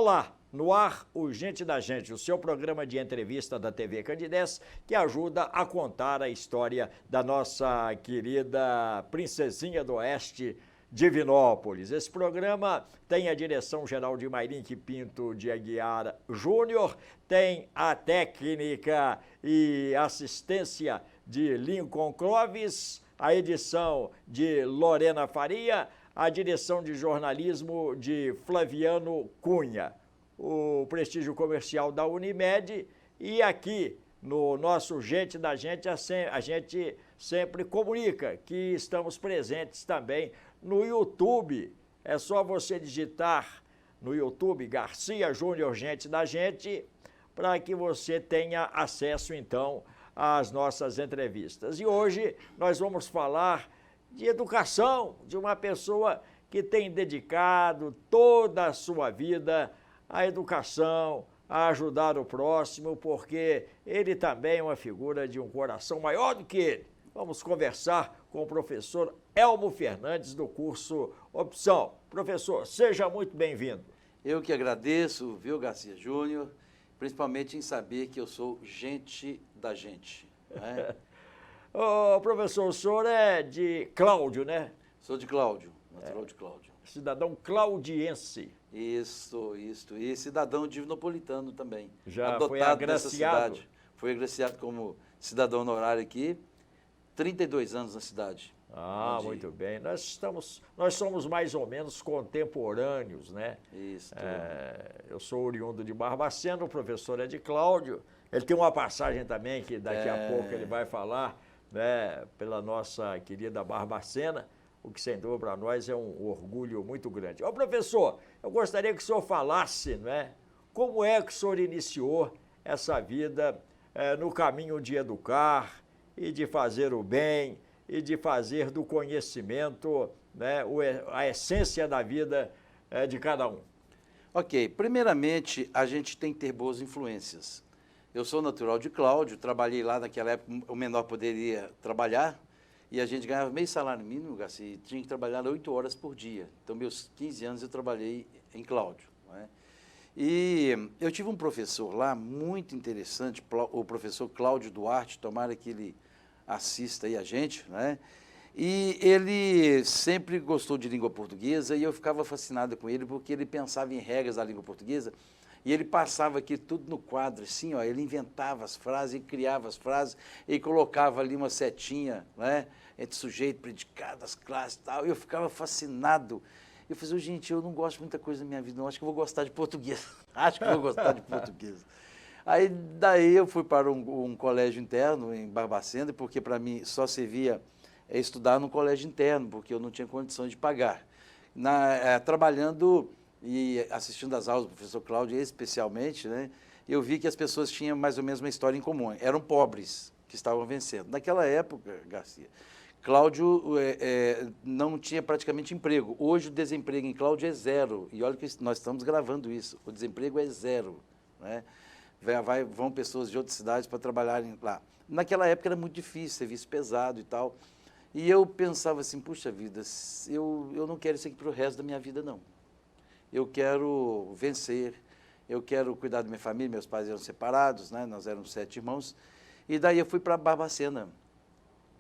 Olá, no ar, o Gente da Gente, o seu programa de entrevista da TV Candidez, que ajuda a contar a história da nossa querida Princesinha do Oeste, Divinópolis. Esse programa tem a direção geral de Mairink Pinto de Aguiar Júnior, tem a técnica e assistência de Lincoln Clovis, a edição de Lorena Faria, a direção de jornalismo de Flaviano Cunha, o prestígio comercial da Unimed, e aqui no nosso Gente da Gente, a gente sempre comunica que estamos presentes também no YouTube. É só você digitar no YouTube Garcia Júnior Gente da Gente, para que você tenha acesso então às nossas entrevistas. E hoje nós vamos falar de educação, de uma pessoa que tem dedicado toda a sua vida à educação, a ajudar o próximo, porque ele também é uma figura de um coração maior do que ele. Vamos conversar com o professor Elmo Fernandes, do curso Opção. Professor, seja muito bem-vindo. Eu que agradeço, viu, Garcia Júnior, principalmente em saber que eu sou gente da gente, né? Ô, professor, o senhor é de Cláudio, né? Sou de Cláudio, natural de Cláudio. Cidadão claudiense. Isso. E cidadão divinopolitano também. Já adotado foi agraciado? Dessa cidade. Fui agraciado como cidadão honorário aqui, 32 anos na cidade. Ah, muito bem. Nós somos mais ou menos contemporâneos, né? Isso. Eu sou oriundo de Barbacena, o professor é de Cláudio. Ele tem uma passagem também que daqui a pouco ele vai falar, né, pela nossa querida Barbacena, o que sem dúvida para nós é um orgulho muito grande. Ô, professor, eu gostaria que o senhor falasse, né, como é que o senhor iniciou essa vida no caminho de educar e de fazer o bem e de fazer do conhecimento, né, a essência da vida de cada um. Ok, primeiramente a gente tem que ter boas influências. Eu sou natural de Cláudio, trabalhei lá naquela época, o menor poderia trabalhar, e a gente ganhava meio salário mínimo, Garcia, e tinha que trabalhar 8 horas por dia. Então, meus 15 anos eu trabalhei em Cláudio, né? E eu tive um professor lá muito interessante, o professor Cláudio Duarte, tomara que ele assista aí a gente, né? E ele sempre gostou de língua portuguesa e eu ficava fascinado com ele porque ele pensava em regras da língua portuguesa e ele passava aqui tudo no quadro, assim, ó, ele inventava as frases, ele criava as frases, ele colocava ali uma setinha, né, entre sujeito, predicado, as classes e tal, e eu ficava fascinado. Eu falei, gente, eu não gosto de muita coisa na minha vida, não, acho que eu vou gostar de português, acho que eu vou gostar de português. Aí, daí eu fui para um colégio interno em Barbacena, porque para mim só servia estudar no colégio interno, porque eu não tinha condições de pagar. Trabalhando e assistindo às aulas do professor Cláudio, especialmente, né, eu vi que as pessoas tinham mais ou menos uma história em comum. Eram pobres que estavam vencendo. Naquela época, Garcia, Cláudio não tinha praticamente emprego. Hoje o desemprego em Cláudio é zero. E olha que nós estamos gravando isso. O desemprego é zero, né? Vão pessoas de outras cidades para trabalharem lá. Naquela época era muito difícil, serviço pesado e tal. E eu pensava assim, puxa vida, eu não quero isso aqui para o resto da minha vida, não. Eu quero vencer, eu quero cuidar da minha família, meus pais eram separados, né? Nós éramos 7 irmãos. E daí eu fui para Barbacena.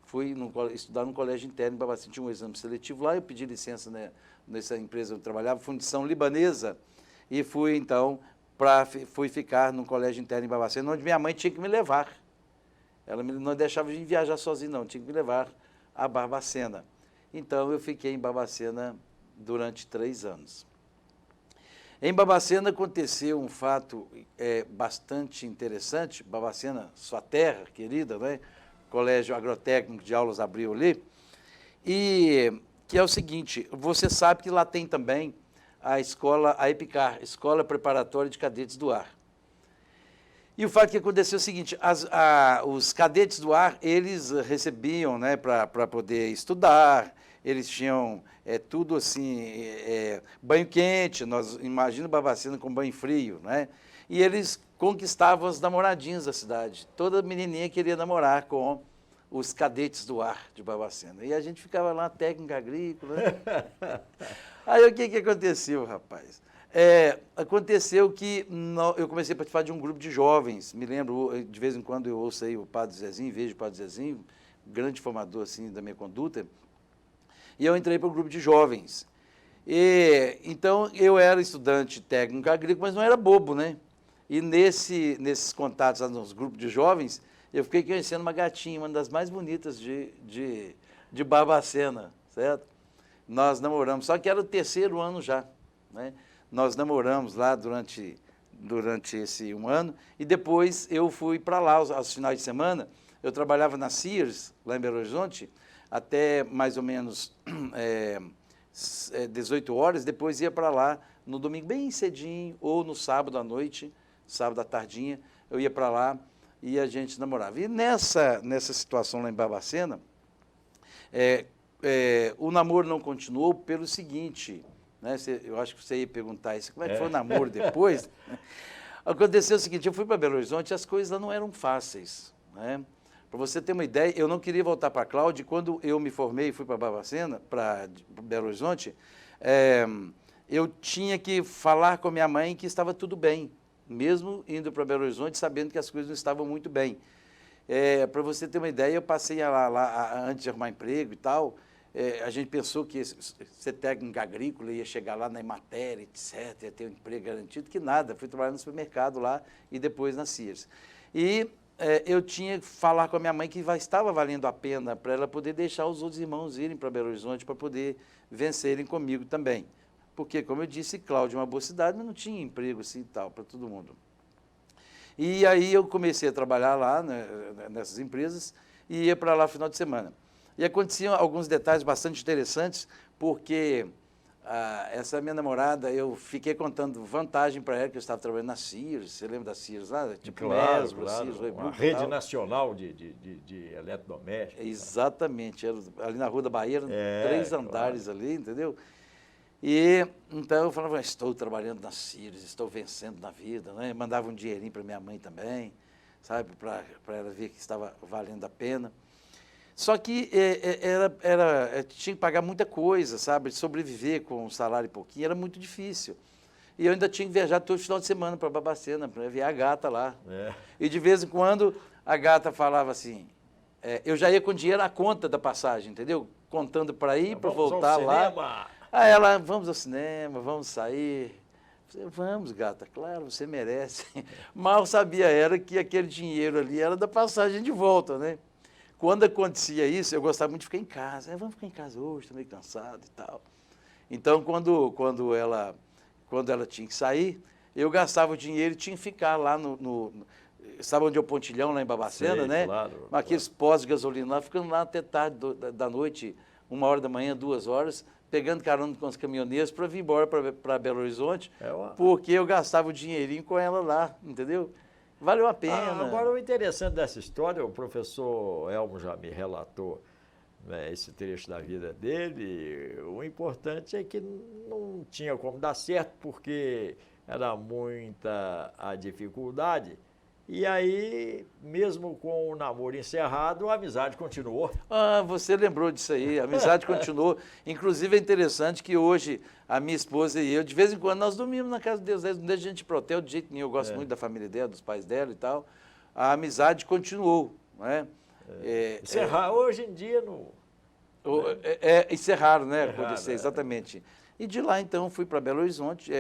Fui estudar no colégio interno em Barbacena, tinha um exame seletivo lá, eu pedi licença, né, nessa empresa onde eu trabalhava, Fundição Libanesa, e fui então, fui ficar no colégio interno em Barbacena, onde minha mãe tinha que me levar. Ela não deixava de viajar sozinha, não, tinha que me levar a Barbacena. Então eu fiquei em Barbacena durante 3 anos. Em Barbacena aconteceu um fato bastante interessante. Barbacena, sua terra querida, né? Colégio Agrotécnico de Aulas abriu ali, e que é o seguinte, você sabe que lá tem também a escola, a EPICAR, Escola Preparatória de Cadetes do Ar. E o fato que aconteceu é o seguinte, os cadetes do ar, eles recebiam, né, para poder estudar, eles tinham tudo assim, banho quente, nós imagina Barbacena com banho frio, né? E eles conquistavam as namoradinhas da cidade. Toda menininha queria namorar com os cadetes do ar de Barbacena. E a gente ficava lá, técnica agrícola. Né? Aí o que aconteceu, rapaz? Aconteceu que eu comecei a participar de um grupo de jovens. Me lembro, de vez em quando eu ouço aí o Padre Zezinho, vejo o Padre Zezinho, grande formador assim, da minha conduta. E eu entrei para o grupo de jovens. Então, eu era estudante técnico agrícola, mas não era bobo, né? E nesses contatos lá nos grupos de jovens, eu fiquei conhecendo uma gatinha, uma das mais bonitas de Barbacena, certo? Nós namoramos, só que era o 3º ano já, né? Nós namoramos lá durante esse um ano, e depois eu fui para lá aos finais de semana. Eu trabalhava na Sears, lá em Belo Horizonte, até mais ou menos 18 horas, depois ia para lá no domingo bem cedinho, ou no sábado à noite, sábado à tardinha, eu ia para lá e a gente namorava. E nessa situação lá em Barbacena, o namoro não continuou pelo seguinte, né? Eu acho que você ia perguntar isso, como é que foi o namoro depois? Aconteceu o seguinte, eu fui para Belo Horizonte e as coisas lá não eram fáceis, né? Para você ter uma ideia, eu não queria voltar para a Cláudia. Quando eu me formei e fui para Barbacena, para Belo Horizonte, eu tinha que falar com a minha mãe que estava tudo bem, mesmo indo para Belo Horizonte, sabendo que as coisas não estavam muito bem. Para você ter uma ideia, eu passei lá antes de arrumar emprego e tal, a gente pensou que ser técnico agrícola ia chegar lá na Emater, etc., ia ter um emprego garantido, que nada. Fui trabalhar no supermercado lá e depois na Sears. E eu tinha que falar com a minha mãe que estava valendo a pena para ela poder deixar os outros irmãos irem para Belo Horizonte para poder vencerem comigo também. Porque, como eu disse, Cláudia é uma boa cidade, mas não tinha emprego assim e tal para todo mundo. E aí eu comecei a trabalhar lá, né, nessas empresas, e ia para lá no final de semana. E aconteciam alguns detalhes bastante interessantes, porque essa minha namorada, eu fiquei contando vantagem para ela, que eu estava trabalhando na Sears. Você lembra da Sears lá? Tipo Mesbro, Sears, uma rede nacional de eletrodomésticos. Exatamente, ali na Rua da Bahia, eram 3 andares ali, entendeu? E então eu falava, estou trabalhando na Sears, estou vencendo na vida, né? Mandava um dinheirinho para minha mãe também, sabe, para ela ver que estava valendo a pena. Só que tinha que pagar muita coisa, sabe? Sobreviver com um salário e pouquinho era muito difícil. E eu ainda tinha que viajar todo final de semana para Barbacena, para ver a gata lá. E de vez em quando a gata falava assim, eu já ia com dinheiro na conta da passagem, entendeu? Contando para ir, para voltar lá. Aí ela, vamos ao cinema, vamos sair. Eu falei, vamos, gata, claro, você merece. Mal sabia era que aquele dinheiro ali era da passagem de volta, né? Quando acontecia isso, eu gostava muito de ficar em casa. Vamos ficar em casa hoje, estou meio cansado e tal. Então, quando ela tinha que sair, eu gastava o dinheiro e tinha que ficar lá sabe onde é o Pontilhão, lá em Barbacena, né? Claro, aqueles postos de gasolina lá, ficando lá até tarde da noite, 1h da manhã, 2 horas, pegando carona com os caminhoneiros para vir embora para Belo Horizonte, porque eu gastava o dinheirinho com ela lá, entendeu? Valeu a pena. Agora, o interessante dessa história, o professor Elmo já me relatou, né, esse trecho da vida dele. O importante é que não tinha como dar certo, porque era muita a dificuldade. E aí, mesmo com o namoro encerrado, a amizade continuou. Você lembrou disso aí, a amizade continuou. Inclusive é interessante que hoje a minha esposa e eu, de vez em quando, nós dormimos na casa de Deus, não deixa a gente ir pro hotel de jeito nenhum. Eu gosto muito da família dela, dos pais dela e tal. A amizade continuou, não é? Hoje em dia não. Encerraram, né? Acontecer, exatamente. E de lá, então, fui para Belo Horizonte,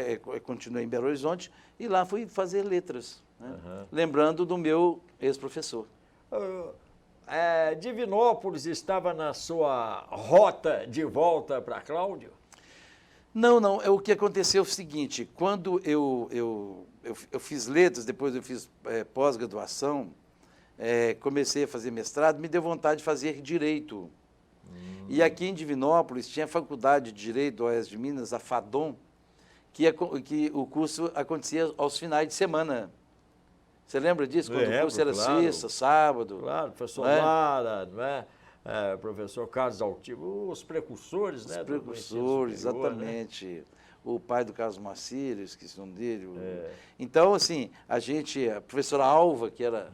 continuei em Belo Horizonte, e lá fui fazer letras, né? Lembrando do meu ex-professor. Divinópolis estava na sua rota de volta para Cláudio? Não. O que aconteceu é o seguinte, quando eu fiz letras, depois eu fiz pós-graduação, comecei a fazer mestrado, me deu vontade de fazer direito. E aqui em Divinópolis tinha a Faculdade de Direito do Oeste de Minas, a FADOM, que o curso acontecia aos finais de semana. Você lembra disso? Quando o curso era sexta, sábado. Claro, professor Lara, não é? Professor Carlos Altivo, os precursores, né? Os precursores, exatamente. Né? O pai do Carlos Marcílio, esqueci o nome dele. Então, assim, a professora Alva, que era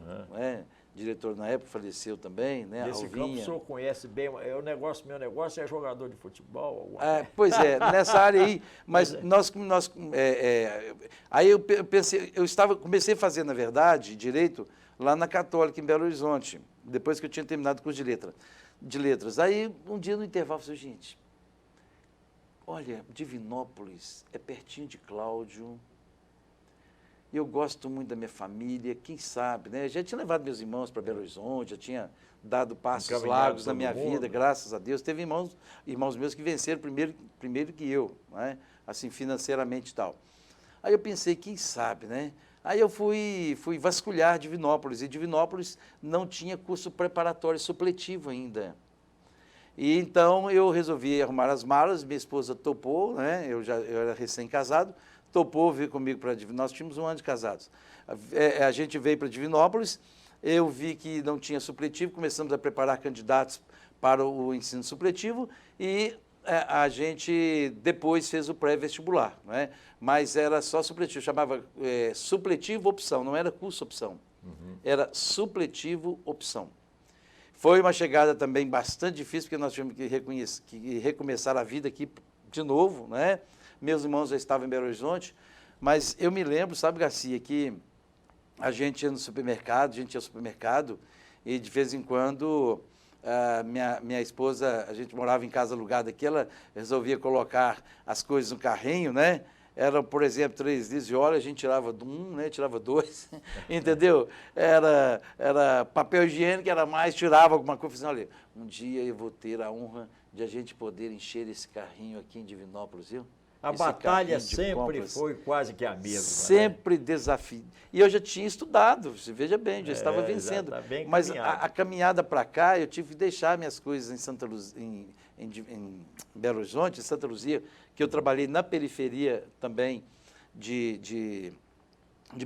diretor na época, faleceu também, né? Nesse campo o Alvinha. senhor conhece bem, meu negócio é jogador de futebol. Pois é, nessa área aí, mas É. aí eu pensei, comecei a fazer, na verdade, direito lá na Católica, em Belo Horizonte, depois que eu tinha terminado o curso de letras. Aí, um dia no intervalo, eu falei, gente, olha, Divinópolis é pertinho de Cláudio, eu gosto muito da minha família, quem sabe, né? Já tinha levado meus irmãos para Belo Horizonte, já tinha dado passos Encaminhado largos na todo minha mundo. vida, graças a Deus. Teve irmãos meus que venceram primeiro que eu, né? Assim, financeiramente e tal. Aí eu pensei, quem sabe, né? Aí eu fui vasculhar Divinópolis, e Divinópolis não tinha curso preparatório supletivo ainda. E então eu resolvi arrumar as malas, minha esposa topou, né? Eu era recém-casado, topou vir comigo para Divinópolis, nós tínhamos 1 ano de casados. A gente veio para Divinópolis, eu vi que não tinha supletivo, começamos a preparar candidatos para o ensino supletivo e a gente depois fez o pré-vestibular, né? Mas era só supletivo, chamava supletivo opção, não era curso opção, era supletivo opção. Foi uma chegada também bastante difícil, porque nós tivemos que recomeçar a vida aqui de novo, né? Meus irmãos já estavam em Belo Horizonte, mas eu me lembro, sabe, Garcia, que a gente ia no supermercado, e de vez em quando minha esposa, a gente morava em casa alugada aqui, ela resolvia colocar as coisas no carrinho, né? Era, por exemplo, 3 litros de óleo, a gente tirava 1, né? Tirava 2, entendeu? Era papel higiênico, era mais, tirava alguma coisa. Assim, olha, um dia eu vou ter a honra de a gente poder encher esse carrinho aqui em Divinópolis, viu? A Esse batalha carrinho de sempre compras. foi quase que a mesma. Sempre desafio. E eu já tinha estudado, você veja bem, já estava vencendo. Já tá bem Mas caminhado. a caminhada para cá, eu tive que deixar minhas coisas em Santa Luzia, em Belo Horizonte, em Santa Luzia, que eu trabalhei na periferia também de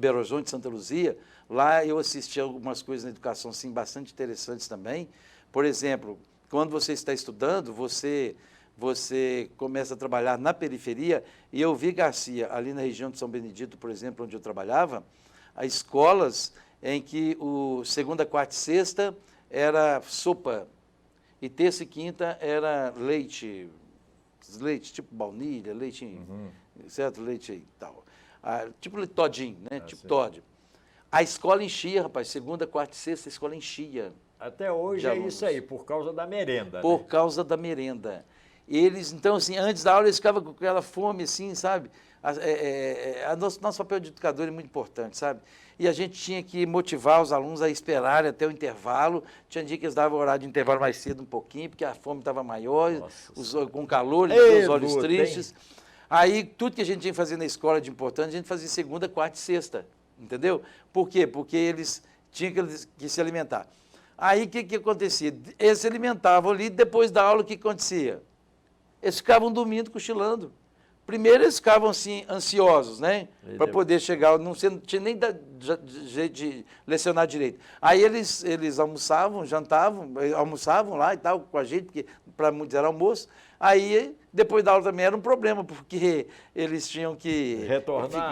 Belo Horizonte, Santa Luzia. Lá eu assisti algumas coisas na educação, sim, bastante interessantes também. Por exemplo, quando você está estudando, você começa a trabalhar na periferia, e eu vi, Garcia, ali na região de São Benedito, por exemplo, onde eu trabalhava, as escolas em que o segunda, quarta e sexta era sopa, e terça e quinta era leite tipo baunilha, leite, certo? Leite e tal. Tipo leite todinho, né? Tipo sim. Todd. A escola enchia, rapaz, segunda, quarta e sexta, a escola enchia. Até hoje de é alunos. isso aí, por causa da merenda. Por né? causa da merenda. Eles, então, assim, antes da aula, eles ficavam com aquela fome, assim, sabe? Nosso papel de educador é muito importante, sabe? E a gente tinha que motivar os alunos a esperarem até o intervalo. Tinha dia que eles davam o horário de intervalo mais cedo um pouquinho, porque a fome estava maior, com calor, os olhos tristes. Aí, tudo que a gente tinha que fazer na escola de importante, a gente fazia segunda, quarta e sexta, entendeu? Por quê? Porque eles tinham que se alimentar. Aí, o que acontecia? Eles se alimentavam ali, depois da aula, o que acontecia? Eles ficavam dormindo, cochilando. Primeiro eles ficavam assim, ansiosos, né? Para poder chegar, não tinha nem jeito de lecionar direito. Aí eles almoçavam, jantavam, almoçavam lá e tal, com a gente, porque para muitos era almoço. Aí, depois da aula também era um problema, porque eles tinham que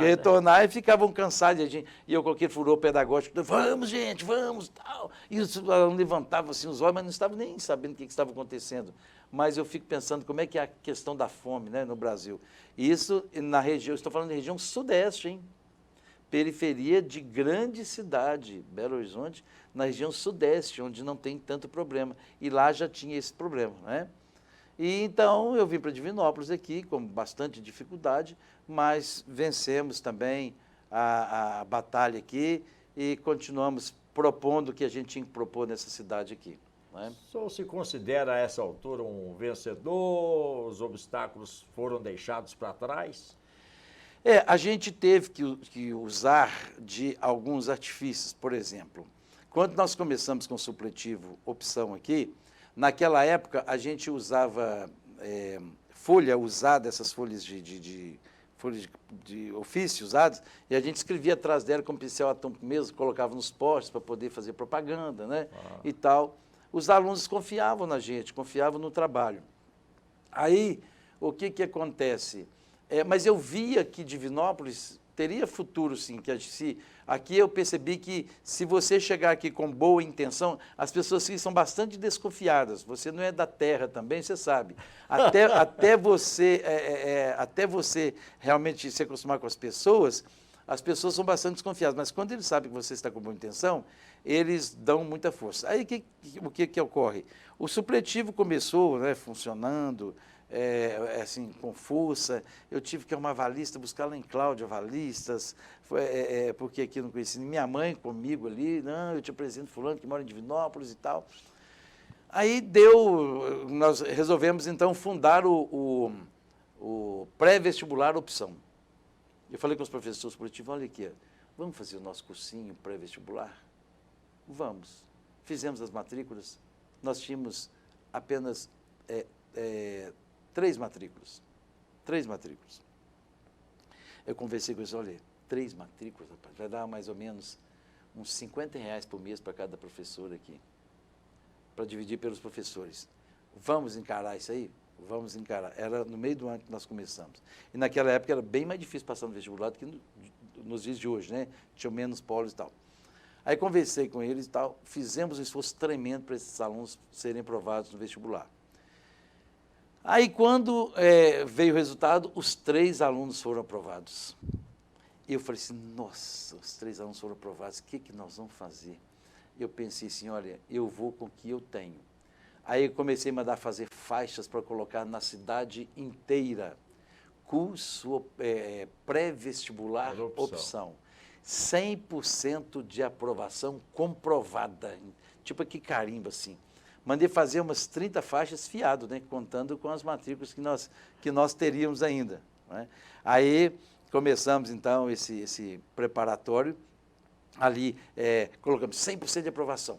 retornar e ficavam cansados. E eu com aquele furor pedagógico, vamos, gente, vamos, tal. E os alunos levantavam assim os olhos, mas não estavam nem sabendo o que estava acontecendo. Mas eu fico pensando como é que é a questão da fome, né, no Brasil. Isso na região, estou falando da região sudeste, hein? Periferia de grande cidade, Belo Horizonte, na região sudeste, onde não tem tanto problema. E lá já tinha esse problema, né? E então eu vim para Divinópolis aqui com bastante dificuldade, mas vencemos também a batalha aqui e continuamos propondo o que a gente tinha que propor nessa cidade aqui. Né? O senhor se considera a essa altura um vencedor? Os obstáculos foram deixados para trás? A gente teve que usar de alguns artifícios. Por exemplo, quando nós começamos com o supletivo opção aqui, naquela época a gente usava folha usada, essas folhas folhas de ofício usadas, e a gente escrevia atrás dela com pincel atômico mesmo, colocava nos postes para poder fazer propaganda, né? E tal. Os alunos confiavam na gente, confiavam no trabalho. Aí, o que acontece? Mas eu via que Divinópolis teria futuro, sim. Aqui eu percebi que se você chegar aqui com boa intenção, as pessoas sim, são bastante desconfiadas. Você não é da terra também, você sabe. Até você realmente se acostumar com as pessoas são bastante desconfiadas. Mas quando eles sabem que você está com boa intenção, eles dão muita força. Aí o que ocorre? O supletivo começou, né, funcionando, assim, com força. Eu tive que arrumar avalista, buscar lá em Cláudio avalistas, porque aqui eu não conhecia minha mãe comigo ali, não, eu te apresento fulano que mora em Divinópolis e tal. Aí nós resolvemos então fundar o pré-vestibular opção. Eu falei com os professores supletivo, olha aqui, vamos fazer o nosso cursinho pré-vestibular? Vamos. Fizemos as matrículas, nós tínhamos apenas 3 matrículas. 3 matrículas. Eu conversei com eles, olha, 3 matrículas, rapaz, vai dar mais ou menos uns R$50 por mês para cada professor aqui, para dividir pelos professores. Vamos encarar isso aí? Vamos encarar. Era no meio do ano que nós começamos. E naquela época era bem mais difícil passar no vestibular do que nos dias de hoje, né? Tinham menos polos e tal. Aí conversei com eles e tal, fizemos um esforço tremendo para esses alunos serem aprovados no vestibular. Aí quando veio o resultado, os 3 alunos foram aprovados. E eu falei assim, nossa, os 3 alunos foram aprovados, o que nós vamos fazer? Eu pensei assim, olha, eu vou com o que eu tenho. Aí eu comecei a mandar fazer faixas para colocar na cidade inteira. Curso pré-vestibular opção. 100% de aprovação comprovada. Tipo aqui carimbo, assim. Mandei fazer umas 30 faixas fiado, né, contando com as matrículas que nós teríamos ainda. Né? Aí começamos, então, esse preparatório. Ali colocamos 100% de aprovação.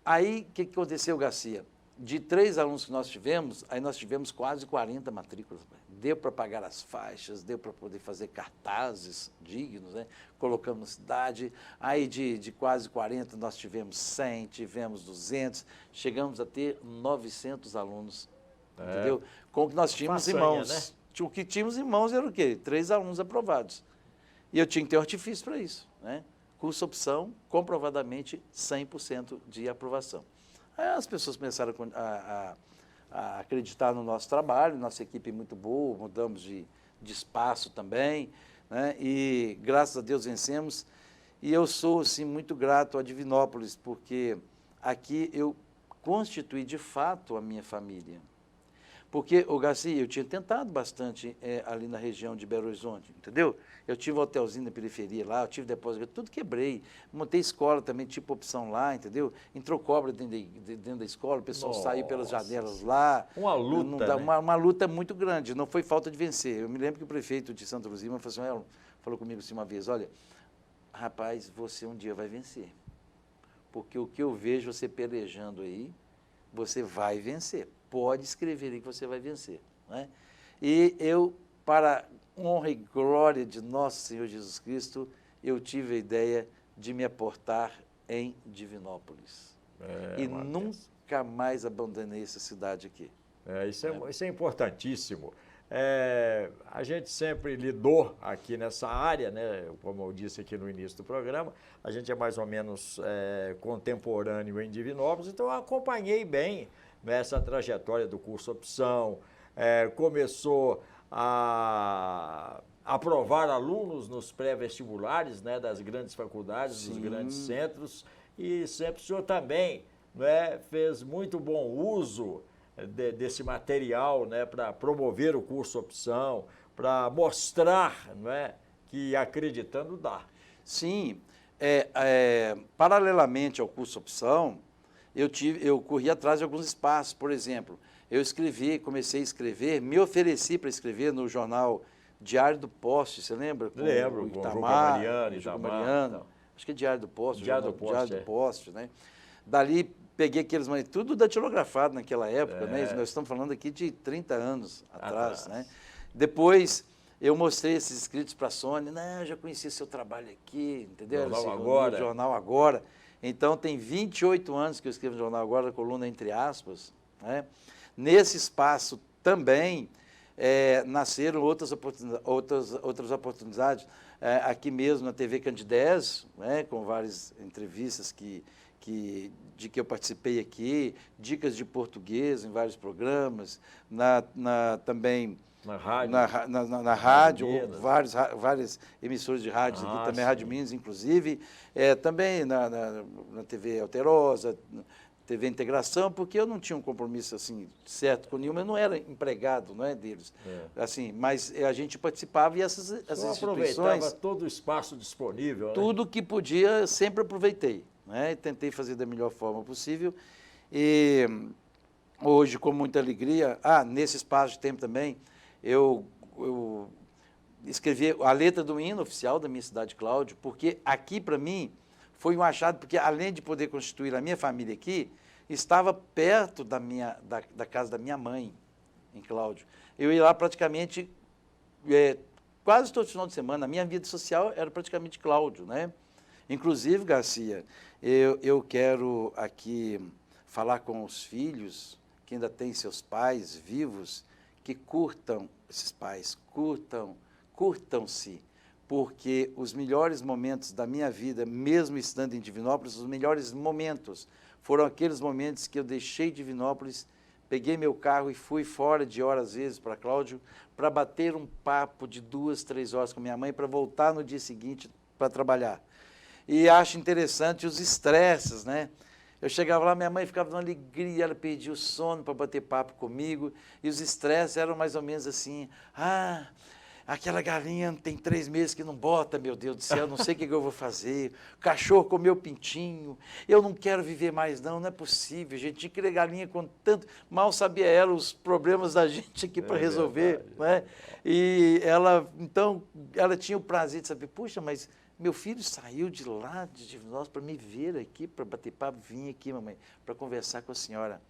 Aí, o que aconteceu, Garcia? De 3 alunos que nós tivemos, aí nós tivemos quase 40 matrículas. Deu para pagar as faixas, deu para poder fazer cartazes dignos, né? Colocamos na cidade. Aí de quase 40 nós tivemos 100, tivemos 200, chegamos a ter 900 alunos, entendeu? Com o que nós tínhamos em mãos. Né? O que tínhamos em mãos era o quê? 3 alunos aprovados. E eu tinha que ter um artifício para isso, né? Curso opção, comprovadamente 100% de aprovação. Aí as pessoas começaram a acreditar no nosso trabalho, nossa equipe é muito boa, mudamos de espaço também, né? E graças a Deus vencemos. E eu sou, assim, muito grato a Divinópolis, porque aqui eu constituí de fato a minha família. Porque, Garcia, eu tinha tentado bastante ali na região de Belo Horizonte, entendeu? Eu tive um hotelzinho na periferia lá, eu tive depósito, tudo quebrei. Montei escola também, tipo opção lá, entendeu? Entrou cobra dentro da escola, o pessoal saiu pelas janelas lá. Uma luta, né? Uma luta muito grande, não foi falta de vencer. Eu me lembro que o prefeito de Santa Luzia falou comigo assim uma vez, olha, rapaz, você um dia vai vencer. Porque o que eu vejo você pelejando aí, você vai vencer. Pode escrever aí que você vai vencer. Né? E eu, para honra e glória de nosso Senhor Jesus Cristo, eu tive a ideia de me aportar em Divinópolis. E nunca mais abandonei essa cidade aqui. Isso é importantíssimo. A gente sempre lidou aqui nessa área, né? Como eu disse aqui no início do programa, a gente é mais ou menos contemporâneo em Divinópolis, então eu acompanhei bem essa trajetória do curso opção, começou a aprovar alunos nos pré-vestibulares, né, das grandes faculdades, Sim. dos grandes centros, e sempre o senhor também, né, fez muito bom uso desse material, né, para promover o curso opção, para mostrar, não é, que acreditando dá. Sim, paralelamente ao curso opção, eu corri atrás de alguns espaços. Por exemplo, eu comecei a escrever, me ofereci para escrever no jornal Diário do Poste, você lembra? Lembro, com o Juca Mariano, Itamar, acho que é Diário do Poste, Diário do Poste, né? Dali peguei aqueles, tudo datilografado naquela época, né? Nós estamos falando aqui de 30 anos atrás, né? Depois eu mostrei esses escritos para a Sônia, não, eu já conhecia seu trabalho aqui, entendeu? Jornal Agora. Então, tem 28 anos que eu escrevo no Jornal Agora, a coluna entre aspas. Né? Nesse espaço também, nasceram outras oportunidades aqui mesmo na TV Candidez, né, com várias entrevistas de que eu participei aqui, dicas de português em vários programas, também Na rádio. Na rádio, Minas. várias emissoras de rádio aqui, também sim. Rádio Minas, inclusive, também na TV Alterosa, TV Integração, porque eu não tinha um compromisso assim certo com nenhuma, eu não era empregado, não é, deles. Assim, mas a gente participava e essas instituições... aproveitava todo o espaço disponível, né? Tudo que podia, sempre aproveitei, né? E tentei fazer da melhor forma possível. E hoje, com muita alegria, nesse espaço de tempo também, eu escrevi a letra do hino oficial da minha cidade, Cláudio, porque aqui, para mim, foi um achado, porque além de poder constituir a minha família aqui, estava perto da casa da minha mãe, em Cláudio. Eu ia lá praticamente, quase todo final de semana, a minha vida social era praticamente Cláudio, né? Inclusive, Garcia, eu quero aqui falar com os filhos que ainda têm seus pais vivos, que curtam esses pais, curtam-se, porque os melhores momentos da minha vida, mesmo estando em Divinópolis, os melhores momentos foram aqueles momentos que eu deixei Divinópolis, peguei meu carro e fui fora de hora, às vezes, para Cláudio, para bater um papo de 2, 3 horas com minha mãe, para voltar no dia seguinte para trabalhar. E acho interessante os estresses, né? Eu chegava lá, minha mãe ficava numa alegria, ela perdia o sono para bater papo comigo, e os estresses eram mais ou menos assim, aquela galinha tem 3 meses que não bota, meu Deus do céu, não sei o que eu vou fazer, o cachorro comeu pintinho, eu não quero viver mais não é possível, gente, tinha que ter galinha com tanto, mal sabia ela os problemas da gente aqui para resolver, né? E então, ela tinha o prazer de saber, puxa, mas meu filho saiu de lá, de Divinópolis, para me ver aqui, para bater papo, vim aqui, mamãe, para conversar com a senhora.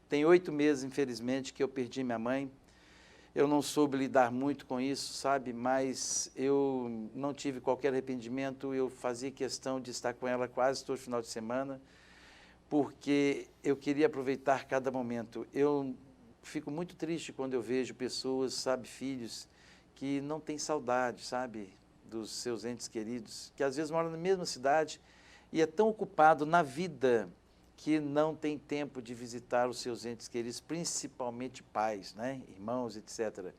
Tem 8 meses, infelizmente, que eu perdi minha mãe. Eu não soube lidar muito com isso, sabe? Mas eu não tive qualquer arrependimento. Eu fazia questão de estar com ela quase todo final de semana, porque eu queria aproveitar cada momento. Eu fico muito triste quando eu vejo pessoas, sabe, filhos, que não têm saudade, sabe, dos seus entes queridos, que às vezes moram na mesma cidade e é tão ocupado na vida que não tem tempo de visitar os seus entes queridos, principalmente pais, né? Irmãos, etc.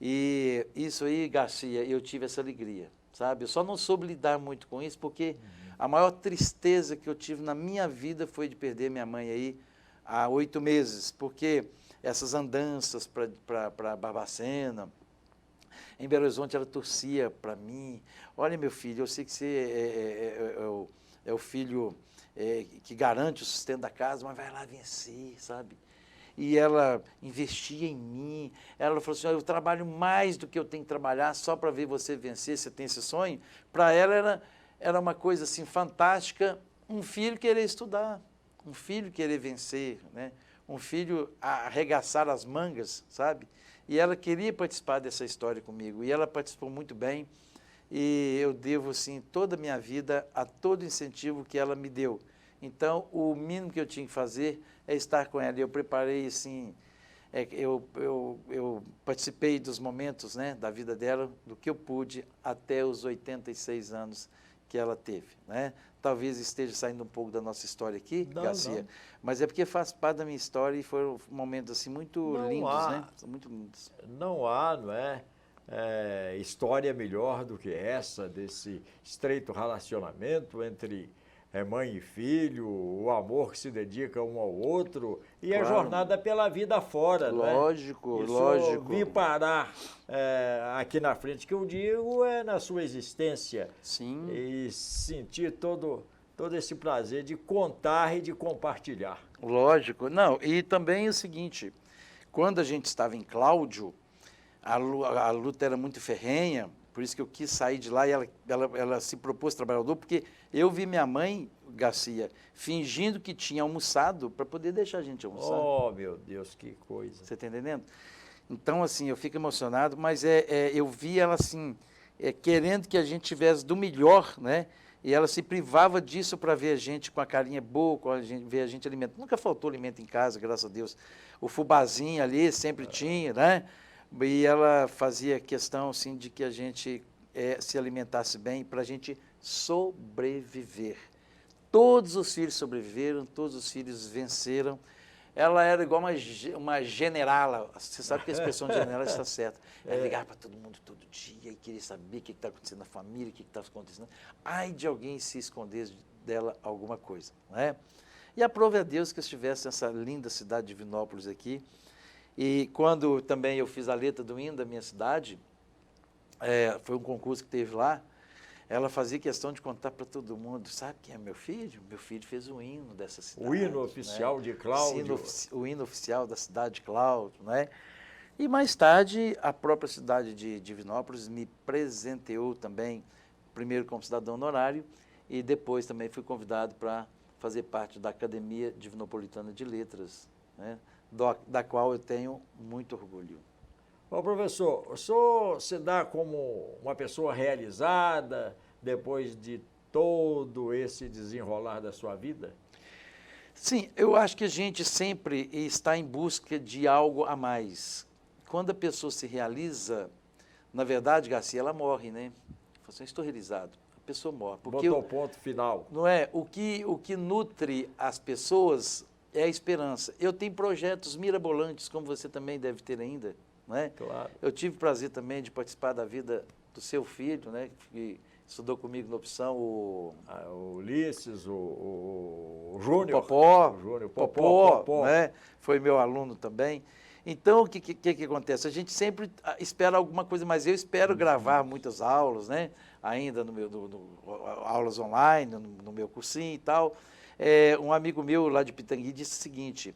E isso aí, Garcia, eu tive essa alegria, sabe? Eu só não soube lidar muito com isso, porque a maior tristeza que eu tive na minha vida foi de perder minha mãe aí há 8 meses, porque essas andanças para Barbacena, em Belo Horizonte, ela torcia para mim. Olha, meu filho, eu sei que você é o filho que garante o sustento da casa, mas vai lá vencer, sabe? E ela investia em mim. Ela falou assim, eu trabalho mais do que eu tenho que trabalhar só para ver você vencer, você tem esse sonho. Para ela era uma coisa assim fantástica, um filho querer estudar, um filho querer vencer, né? Um filho arregaçar as mangas, sabe? E ela queria participar dessa história comigo, e ela participou muito bem, e eu devo, assim, toda a minha vida a todo incentivo que ela me deu. Então, o mínimo que eu tinha que fazer é estar com ela. Eu preparei, assim, eu participei dos momentos, né, da vida dela, do que eu pude até os 86 anos que ela teve, né? Talvez esteja saindo um pouco da nossa história aqui, Garcia, mas é porque faz parte da minha história e foram momentos assim muito lindos, né? São muito lindos. Não há, não é? História melhor do que essa, desse estreito relacionamento entre mãe e filho, o amor que se dedica um ao outro e claro, a jornada pela vida fora, lógico, não é? Isso lógico. Vir parar aqui na frente, que eu digo é na sua existência. Sim. E sentir todo esse prazer de contar e de compartilhar. Lógico. Não, e também é o seguinte, quando a gente estava em Cláudio, a luta era muito ferrenha, por isso que eu quis sair de lá e ela se propôs trabalhador, porque eu vi minha mãe, Garcia, fingindo que tinha almoçado para poder deixar a gente almoçar. Oh, meu Deus, que coisa. Você está entendendo? Então, assim, eu fico emocionado, mas eu vi ela, assim, querendo que a gente tivesse do melhor, né? E ela se privava disso para ver a gente com a carinha boa, ver a gente alimentando. Nunca faltou alimento em casa, graças a Deus. O fubazinho ali sempre tinha, né? E ela fazia questão, assim, de que a gente se alimentasse bem para a gente sobreviver. Todos os filhos sobreviveram, todos os filhos venceram. Ela era igual uma generala. Você sabe que a expressão generala está certa. Ela ligava para todo mundo todo dia e queria saber o que está acontecendo na família, o que está acontecendo. Ai de alguém se esconder dela alguma coisa, não é? E aprove a Deus que eu estivesse nessa linda cidade de Divinópolis aqui. E quando também eu fiz a letra do hino da minha cidade, foi um concurso que teve lá, ela fazia questão de contar para todo mundo, sabe quem é meu filho? Meu filho fez o hino dessa cidade. O hino oficial, né, de Cláudio. O hino oficial da cidade de Cláudio, né? E mais tarde, a própria cidade de Divinópolis me presenteou também, primeiro como cidadão honorário, e depois também fui convidado para fazer parte da Academia Divinopolitana de Letras, né? Da qual eu tenho muito orgulho. Ô, professor, o senhor se dá como uma pessoa realizada depois de todo esse desenrolar da sua vida? Sim, eu acho que a gente sempre está em busca de algo a mais. Quando a pessoa se realiza, na verdade, Garcia, ela morre, né? Eu estou realizado. A pessoa morre. Porque botou ponto final. Não é? O que nutre as pessoas é a esperança. Eu tenho projetos mirabolantes, como você também deve ter ainda, não é? Claro. Eu tive o prazer também de participar da vida do seu filho, né? Que estudou comigo na opção, o Ulisses, o Júnior. O Júnior, Popó, né? Foi meu aluno também. Então, o que acontece? A gente sempre espera alguma coisa, mas eu espero gravar muitas aulas, né? Ainda aulas online, no meu cursinho e tal. Um amigo meu lá de Pitangui disse o seguinte,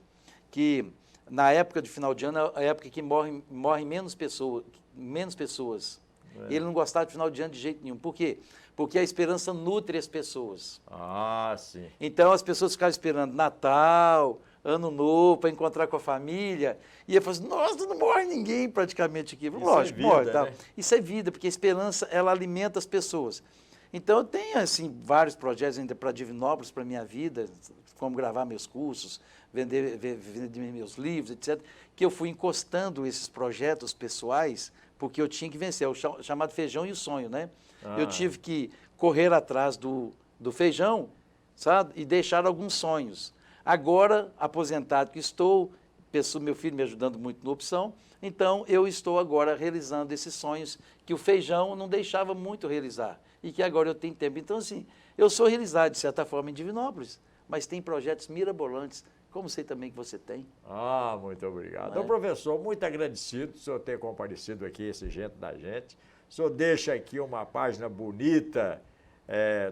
que na época de final de ano é a época que morrem menos pessoas. Ele não gostava de final de ano de jeito nenhum. Por quê? Porque a esperança nutre as pessoas. Ah, sim. Então as pessoas ficavam esperando Natal, Ano Novo, para encontrar com a família. E ele falou assim, nossa, não morre ninguém praticamente aqui. Lógico, é vida, morre. Tá? Né? Isso é vida, porque a esperança, ela alimenta as pessoas. Então eu tenho, assim, vários projetos ainda para Divinópolis, para a minha vida, como gravar meus cursos, vender meus livros, etc., que eu fui encostando esses projetos pessoais, porque eu tinha que vencer, o chamado feijão e o sonho, né? Eu tive que correr atrás do feijão, sabe? E deixar alguns sonhos. Agora, aposentado que estou, meu filho me ajudando muito na opção, então eu estou agora realizando esses sonhos que o feijão não deixava muito realizar e que agora eu tenho tempo. Então, assim, eu sou realizado, de certa forma, em Divinópolis, mas tem projetos mirabolantes, como sei também que você tem. Ah, muito obrigado. Então, professor, muito agradecido por o senhor ter comparecido aqui, esse Gente da Gente. O senhor deixa aqui uma página bonita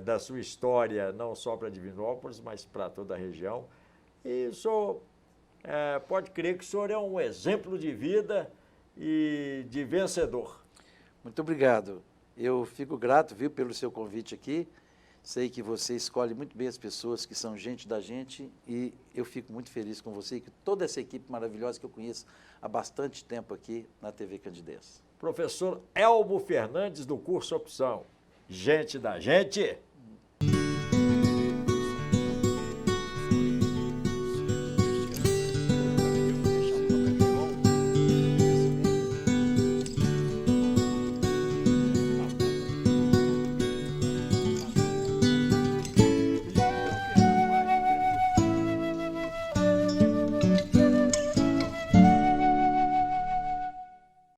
da sua história, não só para Divinópolis, mas para toda a região. E o senhor pode crer que o senhor é um exemplo de vida e de vencedor. Muito obrigado. Eu fico grato, viu, pelo seu convite aqui. Sei que você escolhe muito bem as pessoas que são gente da gente e eu fico muito feliz com você e com toda essa equipe maravilhosa que eu conheço há bastante tempo aqui na TV Candidez. Professor Elmo Fernandes, do curso Opção. Gente da Gente.